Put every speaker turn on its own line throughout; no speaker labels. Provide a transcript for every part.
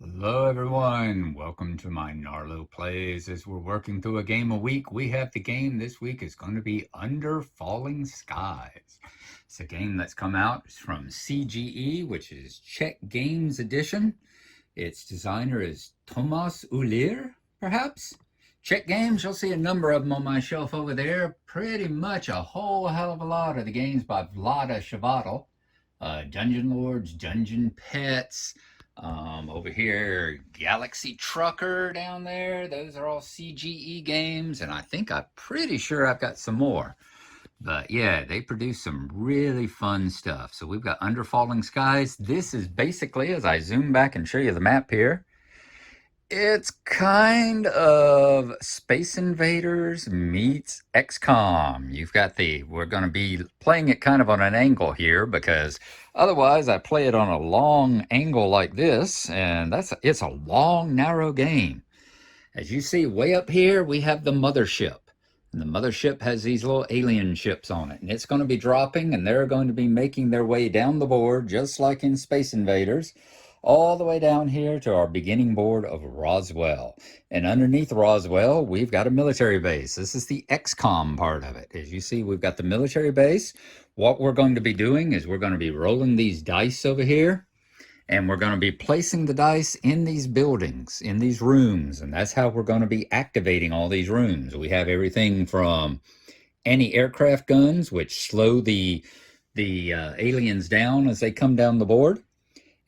Hello everyone, welcome to my Gnarlo Plays. As we're working through a game a week, we have the game this week is going to be Under Falling Skies. It's a game that's come out. It's from CGE, which is Czech Games Edition. Its designer is Tomáš Uhlíř, perhaps? Czech Games, you'll see a number of them on my shelf over there. Pretty much a whole hell of a lot of the games by Vlada Chvátil. Dungeon Lords, Dungeon Pets, over here, Galaxy Trucker down there. Those are all CGE games, and I'm pretty sure I've got some more. But yeah, they produce some really fun stuff. So we've got Under Falling Skies. This is basically, as I zoom back and show you the map here, it's kind of Space Invaders meets XCom. We're going to be playing it kind of on an angle here because otherwise I play it on a long angle like this, and it's a long, narrow game. As you see way up here, we have the mothership. And the mothership has these little alien ships on it, and it's going to be dropping, and they're going to be making their way down the board, just like in Space Invaders, all the way down here to our beginning board of Roswell. And underneath Roswell, we've got a military base. This is the XCOM part of it. As you see, we've got the military base. What we're going to be doing is we're going to be rolling these dice over here, and we're going to be placing the dice in these buildings, in these rooms, and that's how we're going to be activating all these rooms. We have everything from anti-aircraft guns, which slow the aliens down as they come down the board.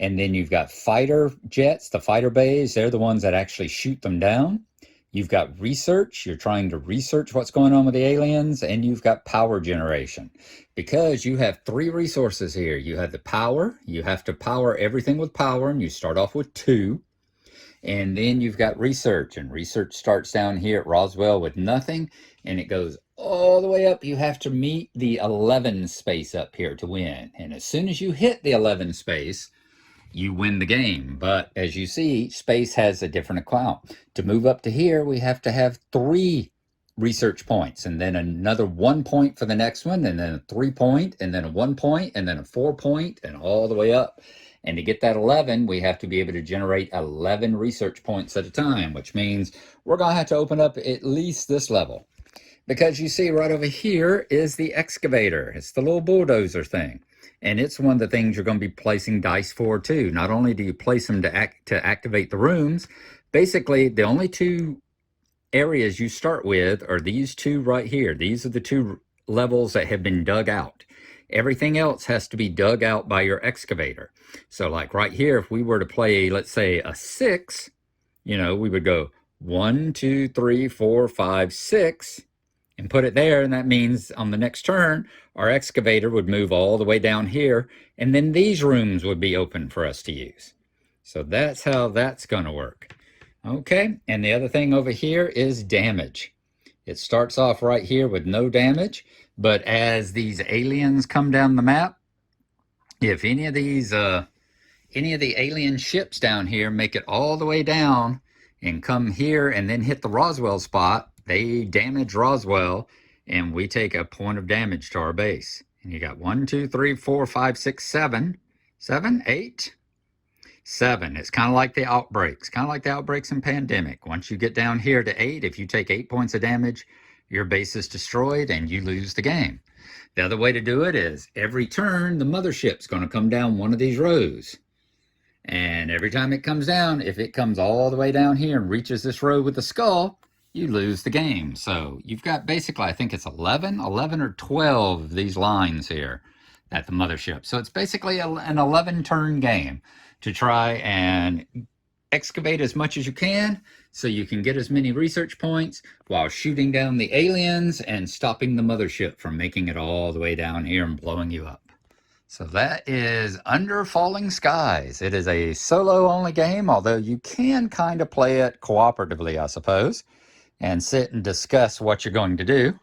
And then you've got fighter jets, the fighter bays. They're the ones that actually shoot them down. You've got research. You're trying to research what's going on with the aliens. And you've got power generation. Because you have three resources here. You have the power. You have to power everything with power. And you start off with 2. And then you've got research. And research starts down here at Roswell with nothing. And it goes all the way up. You have to meet the 11 space up here to win. And as soon as you hit the 11 space, you win the game. But as you see, each space has a different account. To move up to here, we have to have 3 research points, and then another 1 point for the next one, and then a 3 point, and then a 1 point, and then a 4 point, and all the way up. And to get that 11, we have to be able to generate 11 research points at a time, which means we're going to have to open up at least this level. Because you see right over here is the excavator. It's the little bulldozer thing. And it's one of the things you're going to be placing dice for too. Not only do you place them to activate the rooms, basically the only 2 areas you start with are these 2 right here. These are the 2 levels that have been dug out. Everything else has to be dug out by your excavator. So like right here, if we were to play, let's say a 6, we would go 1, 2, 3, 4, 5, 6. And put it there, and that means on the next turn, our excavator would move all the way down here, and then these rooms would be open for us to use. So that's how that's going to work. Okay, and the other thing over here is damage. It starts off right here with no damage, but as these aliens come down the map, if any of the alien ships down here make it all the way down and come here and then hit the Roswell spot, they damage Roswell, and we take a point of damage to our base. And you got 1, 2, 3, 4, 5, 6, 7. 7, 8, 7. It's kind of like the outbreaks. Kind of like the outbreaks in Pandemic. Once you get down here to 8, if you take 8 points of damage, your base is destroyed and you lose the game. The other way to do it is every turn, the mothership's going to come down one of these rows. And every time it comes down, if it comes all the way down here and reaches this row with the skull, you lose the game. So you've got basically, I think it's 11 or 12 of these lines here at the mothership. So it's basically an 11-turn game to try and excavate as much as you can so you can get as many research points while shooting down the aliens and stopping the mothership from making it all the way down here and blowing you up. So that is Under Falling Skies. It is a solo-only game, although you can kind of play it cooperatively, I suppose, and sit and discuss what you're going to do.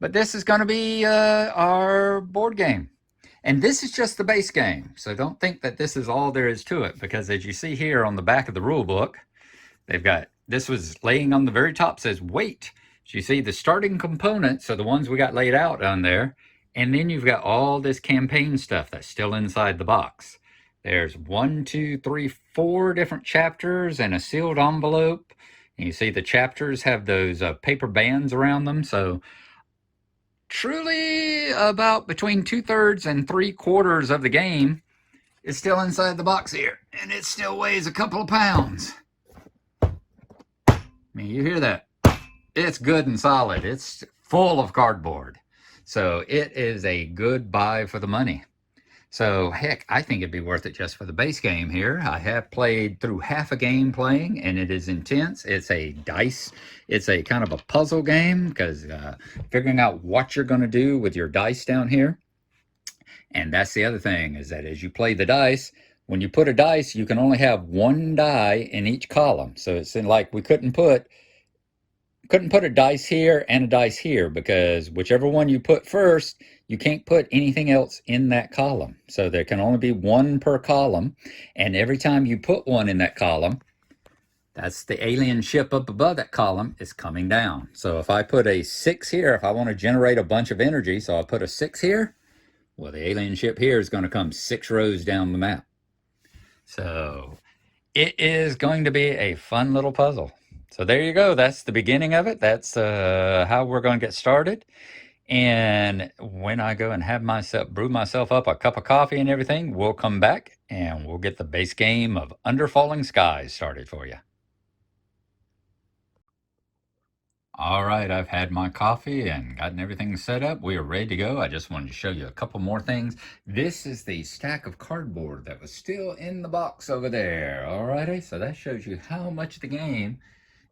But this is going to be our board game. And this is just the base game. So don't think that this is all there is to it, because as you see here on the back of the rule book, they've got, this was laying on the very top, says wait. So you see the starting components are the ones we got laid out on there. And then you've got all this campaign stuff that's still inside the box. There's 1, 2, 3, 4 different chapters and a sealed envelope. And you see the chapters have those paper bands around them. So truly about between 2/3 and 3/4 of the game is still inside the box here. And it still weighs a couple of pounds. I mean, you hear that? It's good and solid. It's full of cardboard. So it is a good buy for the money. So heck, I think it'd be worth it just for the base game here. I have played through half a game playing, and it is intense. It's a dice. It's a kind of a puzzle game because figuring out what you're going to do with your dice down here. And that's the other thing, is that as you play the dice, when you put a dice, you can only have one die in each column. So it's like we couldn't put a dice here and a dice here, because whichever one you put first, you can't put anything else in that column. So there can only be one per column. And every time you put one in that column, that's the alien ship up above that column is coming down. So if I put a 6 here, if I want to generate a bunch of energy, so I put a 6 here, well, the alien ship here is going to come 6 rows down the map. So it is going to be a fun little puzzle. So there you go. That's the beginning of it. That's how we're going to get started. And when I go and brew myself up a cup of coffee and everything, we'll come back and we'll get the base game of Under Falling Skies started for you. All right, I've had my coffee and gotten everything set up. We are ready to go. I just wanted to show you a couple more things. This is the stack of cardboard that was still in the box over there. All righty, so that shows you how much the game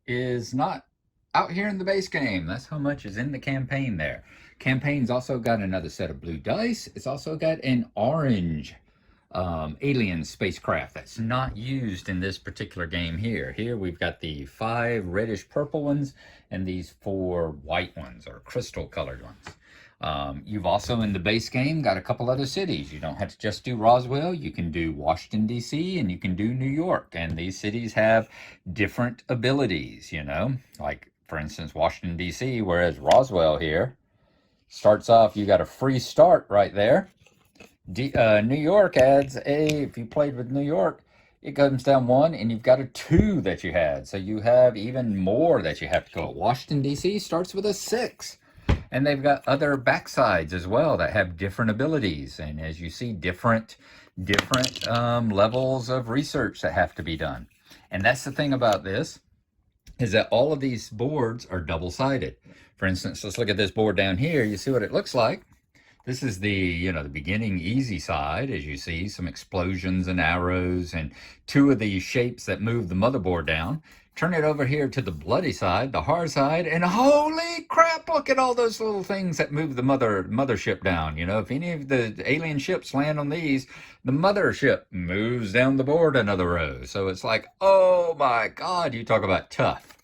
is not out here in the base game. That's how much is in the campaign there. Campaign's also got another set of blue dice. It's also got an orange alien spacecraft that's not used in this particular game here. Here we've got the 5 reddish purple ones and these 4 white ones, or crystal colored ones. You've also in the base game got a couple other cities. You don't have to just do Roswell. You can do Washington, D.C., and you can do New York. And these cities have different abilities, you know, like for instance, Washington, D.C., whereas Roswell here starts off, you got a free start right there. New York adds if you played with New York, it comes down 1 and you've got a 2 that you had. So you have even more that you have to go. Washington, D.C. starts with a 6. And they've got other backsides as well that have different abilities. And as you see, different levels of research that have to be done. And that's the thing about this, is that all of these boards are double-sided. For instance, let's look at this board down here. You see what it looks like. This is the beginning easy side, as you see, some explosions and arrows and 2 of these shapes that move the motherboard down. Turn it over here to the bloody side, the hard side, and holy crap, look at all those little things that move the mothership down. You know, if any of the alien ships land on these, the mothership moves down the board another row. So it's like, oh my God, you talk about tough.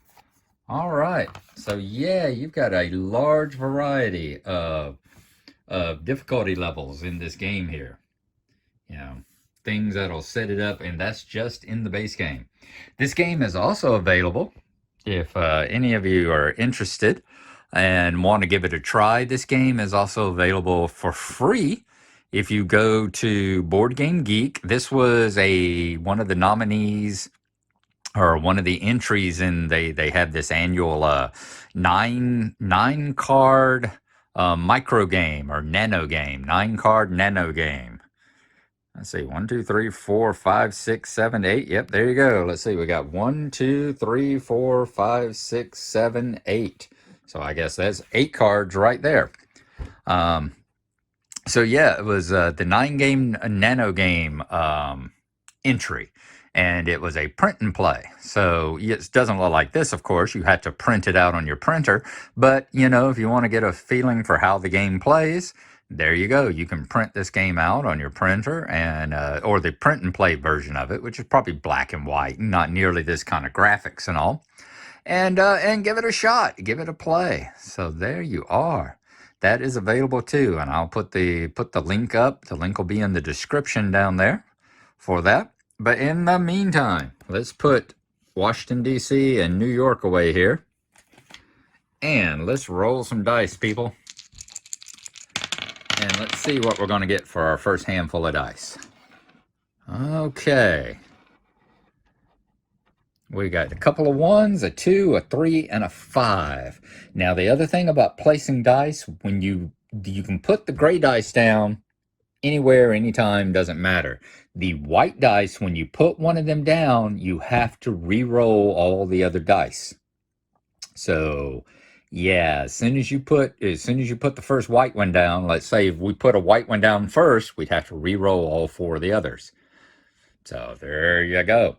All right, so yeah, you've got a large variety of difficulty levels in this game here. You know, things that'll set it up, and that's just in the base game. This game is also available if any of you are interested and want to give it a try. This game is also available for free if you go to Board Game Geek. This was one of the nominees, or one of the entries in, they had this annual 9 card micro game or nano game, 9 card nano game. Let's see, 1, 2, 3, 4, 5, 6, 7, 8. Yep, there you go. Let's see, we got 1, 2, 3, 4, 5, 6, 7, 8. So I guess that's 8 cards right there. So yeah, it was the 9-game nano game entry. And it was a print and play. So it doesn't look like this, of course. You had to print it out on your printer. But, you know, if you want to get a feeling for how the game plays, there you go. You can print this game out on your printer, and or the print and play version of it, which is probably black and white, not nearly this kind of graphics and all. And give it a shot. Give it a play. So there you are. That is available too. And I'll put the link up. The link will be in the description down there for that. But in the meantime, let's put Washington, D.C. and New York away here. And let's roll some dice, people. And let's see what we're going to get for our first handful of dice. Okay. We got a couple of 1s, a 2, a 3, and a 5. Now, the other thing about placing dice, when you can put the gray dice down anywhere, anytime, doesn't matter. The white dice, when you put one of them down, you have to re-roll all the other dice. So, yeah, as soon as you put the first white one down, let's say if we put a white one down first, we'd have to re-roll all 4 of the others. So there you go.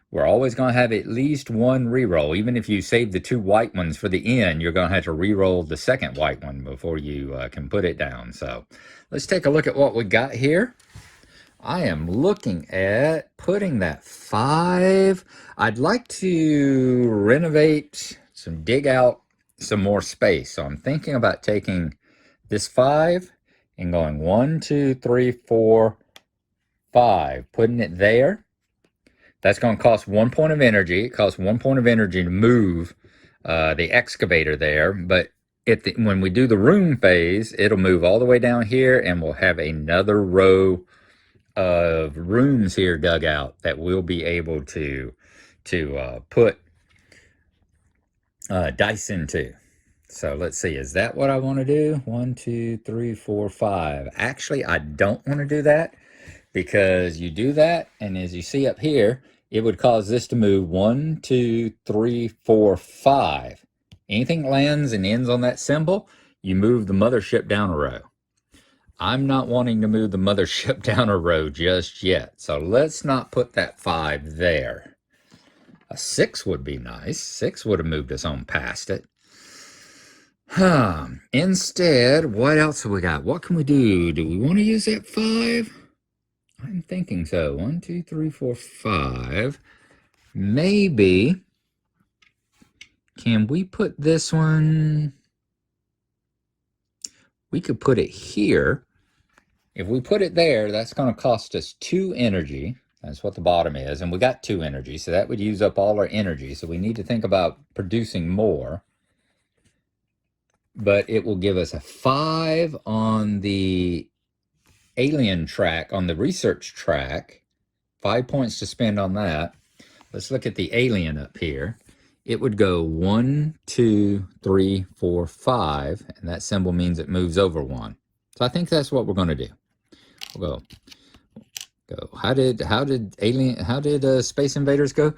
We're always going to have at least one re-roll. Even if you save the 2 white ones for the end, you're going to have to re-roll the second white one before you can put it down. So let's take a look at what we got here. I am looking at putting that 5. I'd like to renovate, dig out some more space. So I'm thinking about taking this 5 and going 1, 2, 3, 4, 5, putting it there. That's going to cost 1 point of energy. It costs 1 point of energy to move the excavator there. But when we do the room phase, it'll move all the way down here, and we'll have another row of rooms here dug out that we'll be able to put dice into. So let's see, is that what I want to do? 1, 2, 3, 4, 5. Actually, I don't want to do that, because you do that, and as you see up here, it would cause this to move 1, 2, 3, 4, 5. Anything that lands and ends on that symbol, you move the mothership down a row. I'm not wanting to move the mothership down a row just yet, so let's not put that 5 there. A 6 would be nice. 6 would have moved us on past it. Instead, what else have we got? What can we do? Do we want to use that 5? I'm thinking so. 1, 2, 3, 4, 5. Maybe. Can we put this one? We could put it here. If we put it there, that's going to cost us 2 energy. That's what the bottom is. And we got 2 energy, so that would use up all our energy. So we need to think about producing more. But it will give us a 5 on the alien track, on the research track. 5 points to spend on that. Let's look at the alien up here. It would go 1, 2, 3, 4, 5, and that symbol means it moves over 1. So I think that's what we're going to do. We'll go. How did Space Invaders go?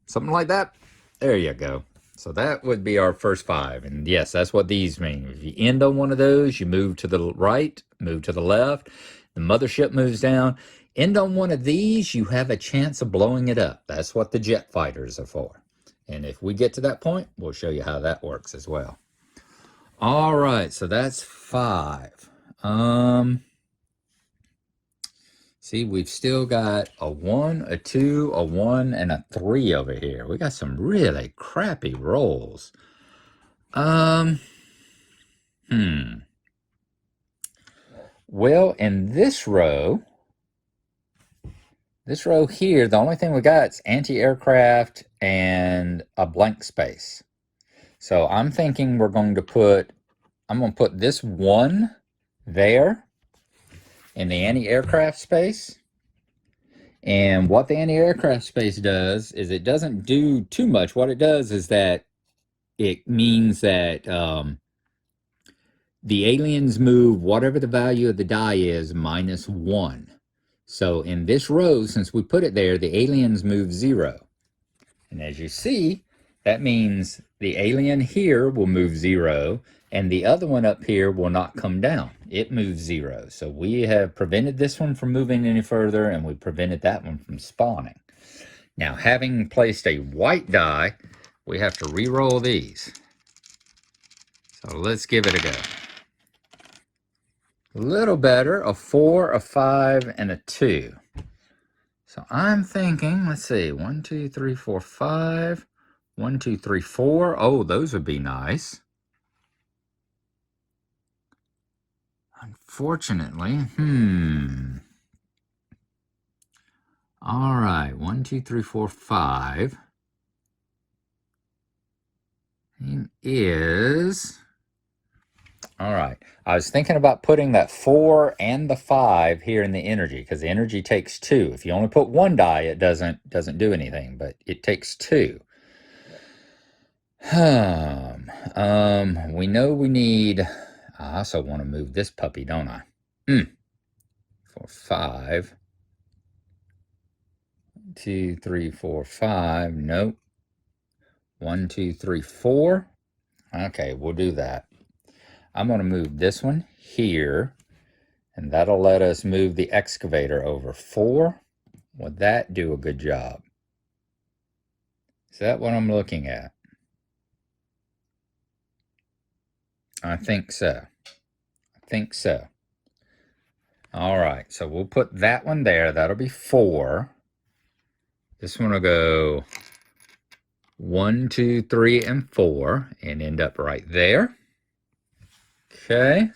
Something like that. There you go. So that would be our first 5. And yes, that's what these mean. If you end on one of those, you move to the right, move to the left. The mothership moves down. End on one of these, you have a chance of blowing it up. That's what the jet fighters are for. And if we get to that point, we'll show you how that works as well. All right, so that's 5. See, we've still got a 1, a 2, a 1, and a 3 over here. We got some really crappy rolls. Well, in this row here, the only thing we got is anti-aircraft and a blank space. So I'm thinking I'm going to put this 1 there in the anti-aircraft space. And what the anti-aircraft space does is it doesn't do too much. What it does is that it means that the aliens move whatever the value of the die is minus 1. So in this row, since we put it there, the aliens move 0. And as you see, that means the alien here will move 0, and the other one up here will not come down. It moves 0. So we have prevented this one from moving any further, and we prevented that one from spawning. Now, having placed a white die, we have to re-roll these. So let's give it a go. A little better, a 4, a 5, and a 2. So I'm thinking, let's see, 1, 2, 3, 4, 5. 1, 2, 3, 4. Oh, those would be nice. Unfortunately, 2, 3, 4, 5 is... All right. I was thinking about putting that 4 and the 5 here in the energy, because the energy takes 2. If you only put 1 die, it doesn't do anything, but it takes 2. We know we need... I also want to move this puppy, don't I? 4, 5. 2, 3, 4, 5. Nope. 1, 2, 3, 4. Okay, we'll do that. I'm going to move this one here, and that'll let us move the excavator over. 4. Would that do a good job? Is that what I'm looking at? I think so. I think so. All right, so we'll put that one there. That'll be 4. This one will go 1, 2, 3, and 4, and end up right there. Okay.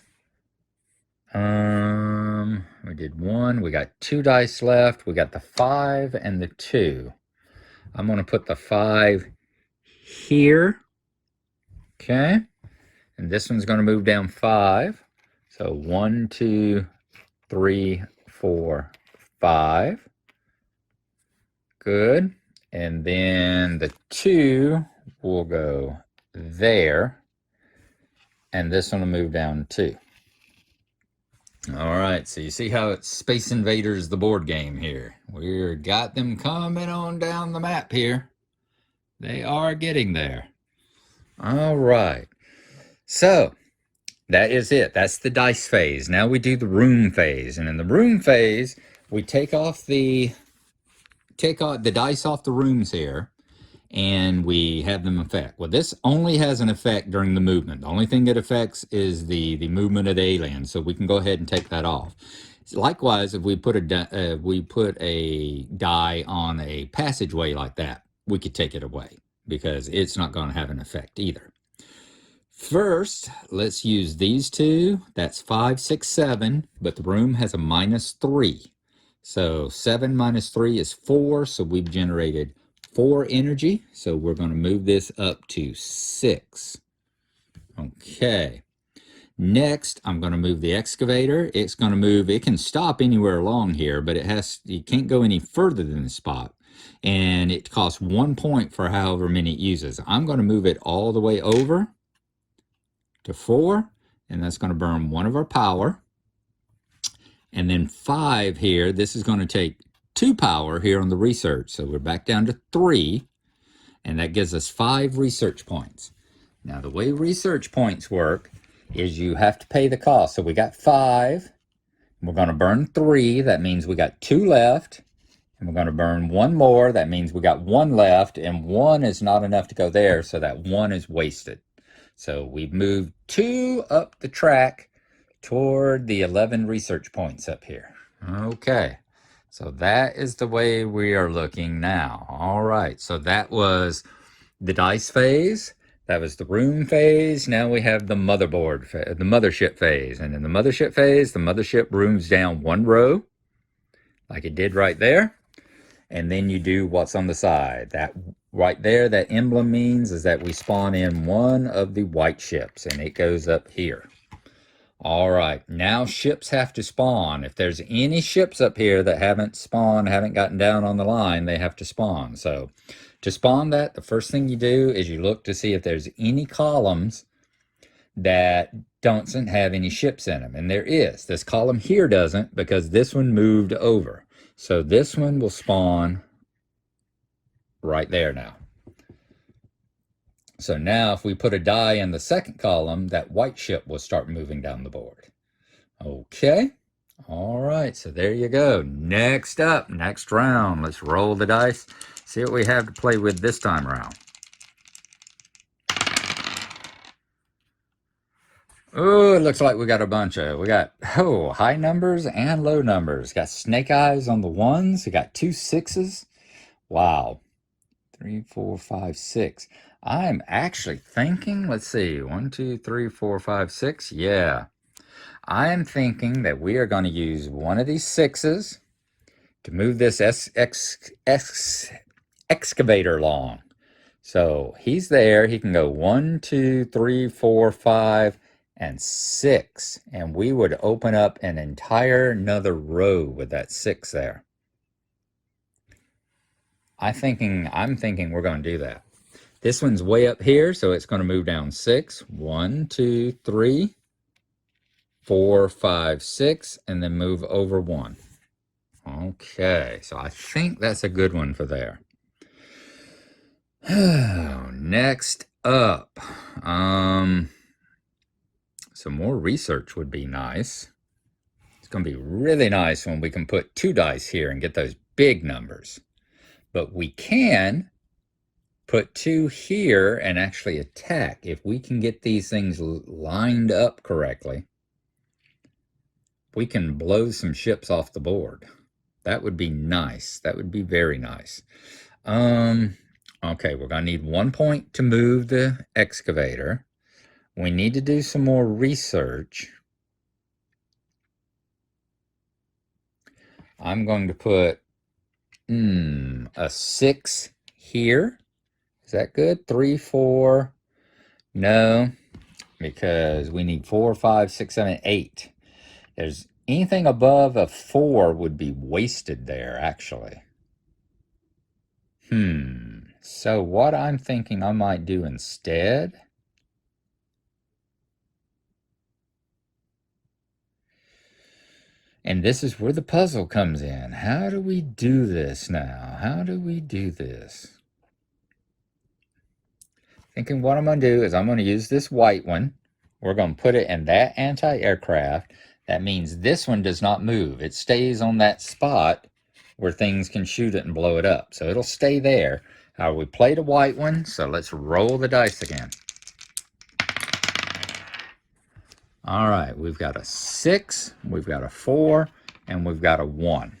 We did 1. We got 2 dice left. We got the 5 and the 2. I'm going to put the 5 here. Okay. And this one's going to move down 5. So 1, 2, 3, 4, 5. Good. And then the 2 will go there. And this one will move down 2. All right, so you see how it's Space Invaders, the board game here. We've got them coming on down the map here. They are getting there. All right. So that is it. That's the dice phase. Now we do the room phase. And in the room phase, we take the dice off the rooms here, and we have them affect. Well, this only has an effect during the movement. The only thing it affects is the movement of the alien, so we can go ahead and take that off. Likewise, if we put a die on a passageway like that, we could take it away, because it's not going to have an effect either. First, let's use these 2. That's 5, 6, 7, but the room has a -3. So 7 minus 3 is 4, so we've generated 4 energy. So we're going to move this up to 6. Okay. Next, I'm going to move the excavator. It's going to move. It can stop anywhere along here, but it can't go any further than the spot. And it costs 1 point for however many it uses. I'm going to move it all the way over to 4, and that's going to burn 1 of our power. And then 5 here, this is going to take 2 power here on the research. So we're back down to 3, and that gives us 5 research points. Now, the way research points work is you have to pay the cost. So we got 5, we're going to burn 3. That means we got 2 left, and we're going to burn 1 more. That means we got 1 left, and 1 is not enough to go there, so that 1 is wasted. So we've moved 2 up the track toward the 11 research points up here. Okay, so that is the way we are looking now. All right, so that was the dice phase. That was the room phase. Now we have the mothership phase. And in the mothership phase, the mothership moves down 1 row, like it did right there. And then you do what's on the side. That right there, that emblem means is that we spawn in 1 of the white ships, and it goes up here. All right, now ships have to spawn. If there's any ships up here that haven't spawned, haven't gotten down on the line, they have to spawn. So to spawn that, the first thing you do is you look to see if there's any columns that don't have any ships in them. And there is. This column here doesn't, because this one moved over. So this one will spawn right there now. So now if we put a die in the second column, that white ship will start moving down the board. Okay. All right. So there you go. Next up, next round. Let's roll the dice. See what we have to play with this time around. Oh, it looks like we got a bunch of, high numbers and low numbers. Got snake eyes on the 1s. We got 2 6s. Wow. 3, 4, 5, 6. I'm actually thinking, let's see, 1, 2, 3, 4, 5, 6. Yeah. I am thinking that we are going to use one of these 6s, to move this excavator along. So he's there. He can go 1, 2, 3, 4, 5, and 6. And we would open up an entire another row with that 6 there. I'm thinking we're going to do that. This one's way up here, so it's going to move down 6. 1, 2, 3, 4, 5, 6, and then move over 1. Okay, so I think that's a good one for there. Next up, some more research would be nice. It's going to be really nice when we can put 2 dice here and get those big numbers. But we can put 2 here and actually attack. If we can get these things lined up correctly, we can blow some ships off the board. That would be nice. That would be very nice. Okay, we're going to need 1 point to move the excavator. We need to do some more research. I'm going to put a 6 here. Is that good? 3, 4. No, because we need 4, 5, 6, 7, 8. There's anything above a 4 would be wasted there, actually. So what I'm thinking I might do instead, and this is where the puzzle comes in. How do we do this now? How do we do this? Thinking what I'm going to do is I'm going to use this white one. We're going to put it in that anti-aircraft. That means this one does not move. It stays on that spot where things can shoot it and blow it up. So it'll stay there. We played a white one, so let's roll the dice again. All right, we've got a 6, we've got a 4, and we've got a 1.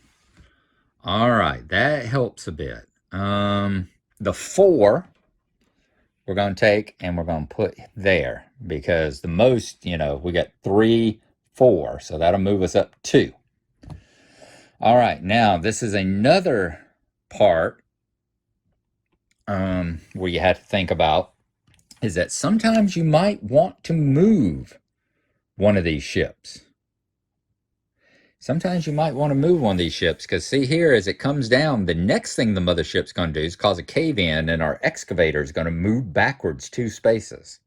All right, that helps a bit. The 4, we're going to take and we're going to put there because the most, we got 3, 4, so that'll move us up 2. All right, now this is another part where you have to think about is that sometimes you might want to move one of these ships. Sometimes you might want to move one of these ships because see here as it comes down, the next thing the mothership's going to do is cause a cave-in and our excavator is going to move backwards 2 spaces.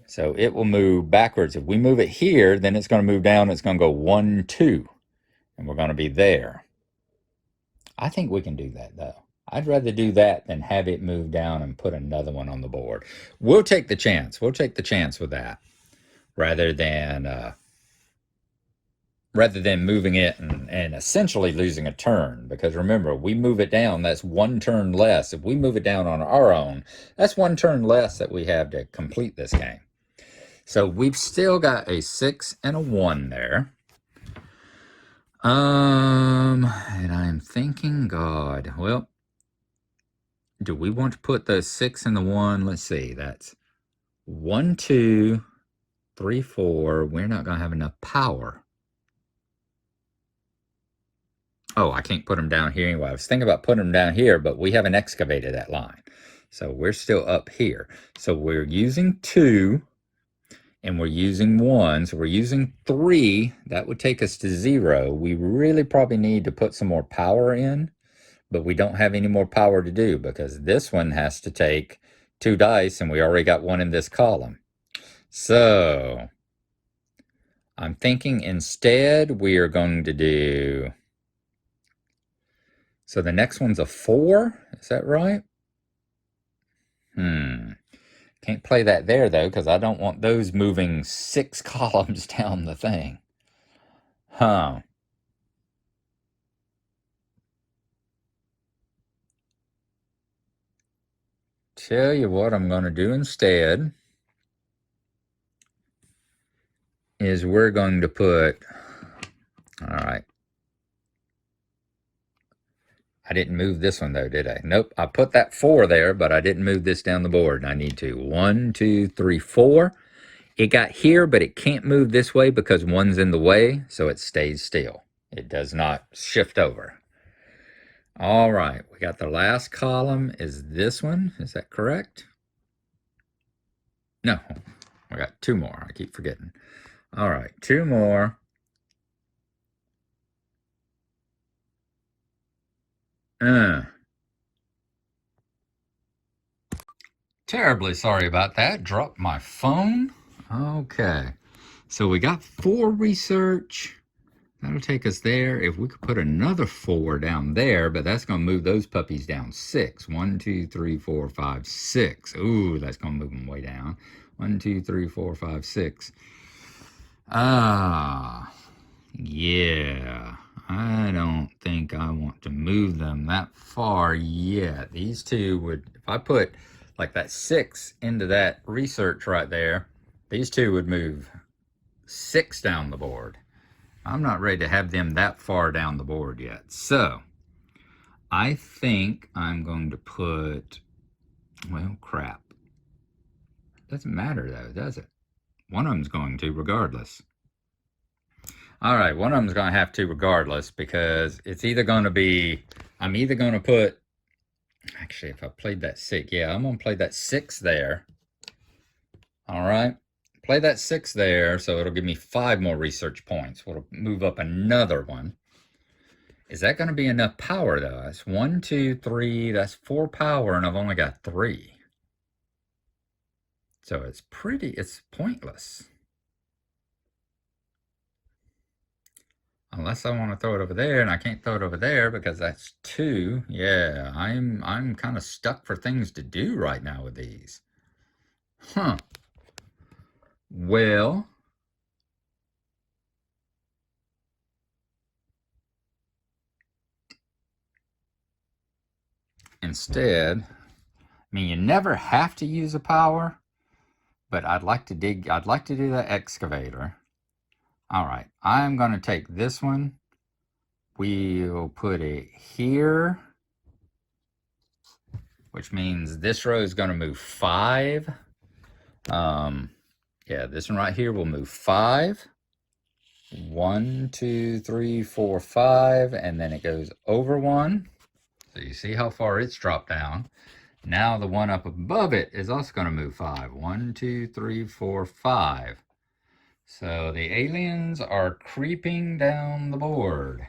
So it will move backwards. If we move it here, then it's going to move down. It's going to go 1, 2, and we're going to be there. I think we can do that though. I'd rather do that than have it move down and put another one on the board. We'll take the chance. We'll take the chance with that rather than moving it and essentially losing a turn. Because remember, we move it down, that's 1 turn less. If we move it down on our own, that's 1 turn less that we have to complete this game. So we've still got a 6 and a 1 there. And I'm thinking, God, well, do we want to put the 6 and the 1? Let's see, that's 1, 2, 3, 4. We're not going to have enough power. Oh, I can't put them down here anyway. I was thinking about putting them down here, but we haven't excavated that line. So we're still up here. So we're using 2 and we're using 1. So we're using 3. That would take us to 0. We really probably need to put some more power in, but we don't have any more power to do because this one has to take 2 dice and we already got 1 in this column. So I'm thinking instead we are going to do, so the next one's a 4, is that right? Can't play that there though because I don't want those moving 6 columns down the thing. Tell you what I'm going to do instead is we're going to put, all right. I didn't move this one though, did I? Nope, I put that 4 there, but I didn't move this down the board. I need to 1, 2, 3, 4. It got here, but it can't move this way because 1's in the way, so it stays still. It does not shift over. All right, we got the last column is this one. Is that correct? No, I got two more. I keep forgetting. All right, two more. Terribly sorry about that. Dropped my phone. Okay, so we got 4 research. That'll take us there. If we could put another 4 down there, but that's going to move those puppies down 6. 1, 2, 3, 4, 5, 6. Ooh, that's going to move them way down. 1, 2, 3, 4, 5, 6. Yeah. I don't think I want to move them that far yet. These two would, if I put like that 6 into that research right there, these two would move 6 down the board. I'm not ready to have them that far down the board yet. So I think I'm going to put, well, crap. Doesn't matter though, does it? One of them's going to regardless. All right, one of them's going to have to regardless because it's either going to be, I'm either going to put, actually, if I played that 6, yeah, I'm going to play that 6 there. All right, play that 6 there, so it'll give me 5 more research points. We'll move up another one. Is that going to be enough power, though? That's 1, 2, 3, that's 4 power, and I've only got 3. So it's pointless. Unless I want to throw it over there, and I can't throw it over there because that's 2. Yeah, I'm kind of stuck for things to do right now with these. Huh. Well, instead, I mean, you never have to use a power, but I'd like to do the excavator. All right, I'm going to take this one. We'll put it here, which means this row is going to move 5. Yeah, this one right here will move 5. 1, 2, 3, 4, 5, and then it goes over 1. So you see how far it's dropped down. Now the one up above it is also going to move 5. 1, 2, 3, 4, 5. So the aliens are creeping down the board.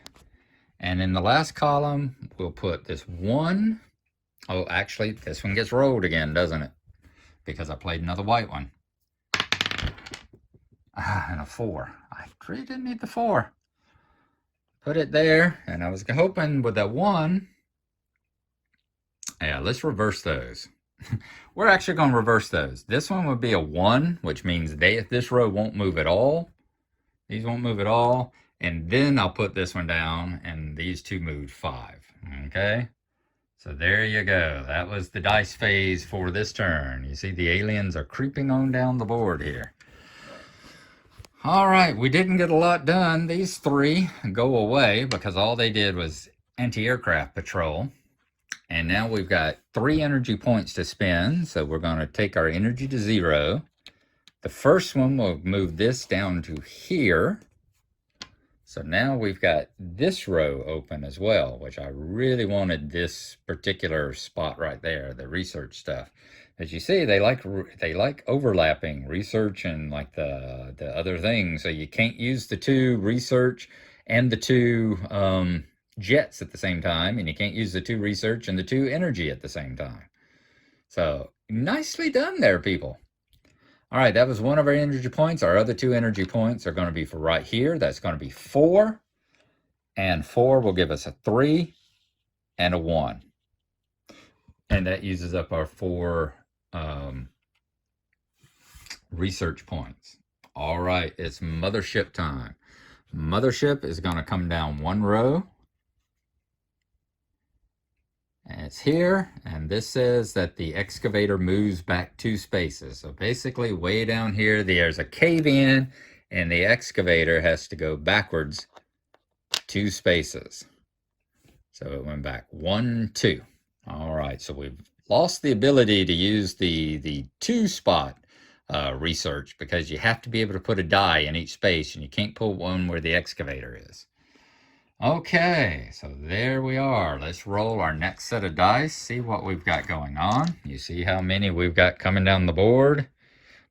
And in the last column, we'll put this 1. Oh, actually, this one gets rolled again, doesn't it? Because I played another white one. And a 4. I really didn't need the 4. Put it there, and I was hoping with that 1. Yeah, let's reverse those. We're actually going to reverse those. This one would be a 1, which means this row won't move at all. These won't move at all. And then I'll put this one down, and these two moved 5. Okay? So there you go. That was the dice phase for this turn. You see the aliens are creeping on down the board here. All right, we didn't get a lot done. These 3 go away because all they did was anti-aircraft patrol. And now we've got 3 energy points to spend. So we're going to take our energy to 0. The first one will move this down to here. So now we've got this row open as well, which I really wanted this particular spot right there, the research stuff. As you see, they like overlapping research and like the other things. So you can't use the 2 research and the 2 jets at the same time, and you can't use the 2 research and the 2 energy at the same time. So nicely done there, people. All right, that was one of our energy points. Our other 2 energy points are going to be for right here. That's going to be 4. And 4 will give us a 3 and a 1. And that uses up our 4 research points. All right, it's mothership time. Mothership is going to come down 1 row. And it's here, and this says that the excavator moves back 2 spaces. So basically, way down here, there's a cave-in, and the excavator has to go backwards 2 spaces. So it went back 1, 2. All right, so we've lost the ability to use the 2-spot research because you have to be able to put a die in each space, and you can't put one where the excavator is. Okay, so there we are. Let's roll our next set of dice, see what we've got going on. You see how many we've got coming down the board.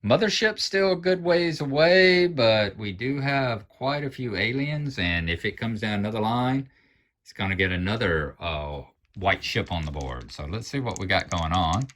Mothership's still a good ways away, but we do have quite a few aliens, and if it comes down another line, it's going to get another white ship on the board. So let's see what we got going on.